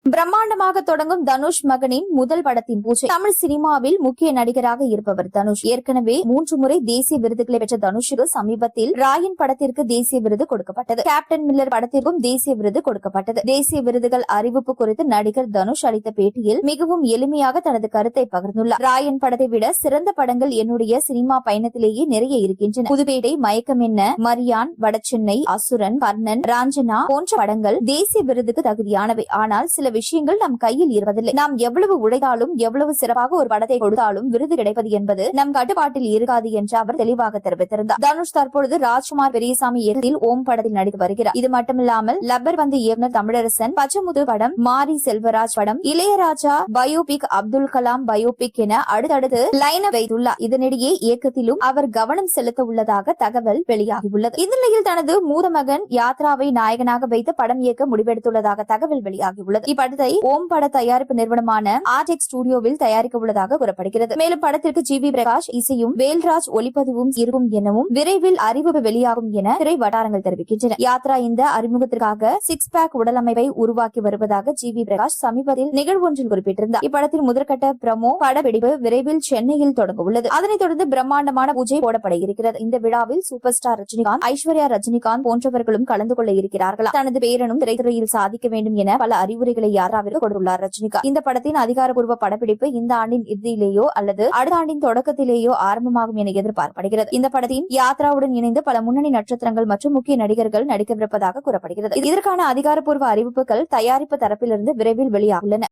பிரம்மாண்டமாக தொடங்கும் தனுஷ் மகனின் முதல் படத்தின் பூஜை. தமிழ் சினிமாவில் முக்கிய நடிகராக இருப்பவர் தனுஷ். ஏற்கனவே 3 முறை தேசிய விருதுகளை பெற்ற தனுஷுக்கு சமீபத்தில் ராயன் படத்திற்கு தேசிய விருது கொடுக்கப்பட்டது. கேப்டன் மில்லர் படத்திற்கும் தேசிய விருது கொடுக்கப்பட்டது. தேசிய விருதுகள் அறிவிப்பு குறித்து நடிகர் தனுஷ் அளித்த பேட்டியில் மிகவும் எளிமையாக தனது கருத்தை பகிர்ந்துள்ளார். ராயன் படத்தை விட சிறந்த படங்கள் என்னுடைய சினிமா பயணத்திலேயே நிறைய இருக்கின்றன. புதுப்பேட்டை, மயக்கம் என்ன, மரியான், வடசென்னை, அசுரன், கர்ணன், ராஞ்சனா போன்ற படங்கள் தேசிய விருதுக்கு தகுதியானவை. ஆனால் சில விஷயங்கள் நம் கையில் இருப்பதில்லை. நாம் எவ்வளவு உழைத்தாலும் எவ்வளவு சிறப்பாக ஒரு படத்தை கொடுத்தாலும் விருது கிடைப்பது என்பது நம் கட்டுப்பாட்டில் இருக்காது என்று அவர் தெளிவாக தெரிவித்திருந்தார். தனுஷ் தற்பொழுது ராஜ்குமார் பெரியசாமி இயக்கத்தில் ஓம் படத்தில் நடித்து வருகிறார். இது மட்டுமில்லாமல் லப்பர் வந்து இயக்குனர் தமிழரசன், பச்சமுத்து படம், மாரி செல்வராஜ் படம், இளையராஜா பயோபிக், அப்துல் கலாம் பயோபிக் என அடுத்தடுத்து லைன் வைத்துள்ளார். இதனிடையே இயக்கத்திலும் அவர் கவனம் செலுத்த உள்ளதாக தகவல் வெளியாகியுள்ளது. இந்நிலையில் தனது மூத்த மகன் யாத்ராவை நாயகனாக வைத்து படம் இயக்க முடிவெடுத்துள்ளதாக தகவல் வெளியாகியுள்ளது. இப்படத்தை ஓம் பட தயாரிப்பு நிறுவனமான ஆர்டெக் ஸ்டுடியோவில் தயாரிக்க உள்ளதாக கூறப்படுகிறது. மேலும் படத்திற்கு ஜி.வி. பிரகாஷ் இசையும் வேல்ராஜ் ஒளிப்பதிவும் இருக்கும் எனவும் விரைவில் அறிவிப்பு வெளியாகும் என திரை வட்டாரங்கள் தெரிவிக்கின்றன. யாத்ரா இந்த அறிமுகத்திற்காக 6 பேக் உடல் அமைப்பை உருவாக்கி வருவதாக ஜி.வி. பிரகாஷ் சமீபத்தில் நிகழ்வு ஒன்றில் குறிப்பிட்டிருந்தார். இப்படத்தின் முதற்கட்ட பிரமோ படப்பிடிப்பு விரைவில் சென்னையில் தொடங்க உள்ளது. அதனைத் தொடர்ந்து பிரம்மாண்டமான பூஜை போடப்பட இருக்கிறது. இந்த விழாவில் சூப்பர் ஸ்டார் ரஜினிகாந்த், ஐஸ்வர்யா ரஜினிகாந்த் போன்றவர்களும் கலந்து கொள்ள இருக்கிறார்களா. தனது பேரனும் திரைத்துறையில் சாதிக்க வேண்டும் என பல அறிவுரைகளை யாத்ராவிற்கு கொடுத்துள்ளார் ரஜினிகாந்த். இந்த படத்தின் அதிகாரப்பூர்வ படப்பிடிப்பு இந்த ஆண்டின் இறுதியிலேயோ அல்லது அடுத்த ஆண்டின் தொடக்கத்திலேயோ ஆரம்பமாகும் என எதிர்பார்க்கப்படுகிறது. இந்த படத்தின் யாத்ராவுடன் இணைந்து பல முன்னணி நட்சத்திரங்கள் மற்றும் முக்கிய நடிகர்கள் நடிக்கவிருப்பதாக கூறப்படுகிறது. இதற்கான அதிகாரப்பூர்வ அறிவிப்புகள் தயாரிப்பு தரப்பிலிருந்து விரைவில் வெளியாகுள்ளன.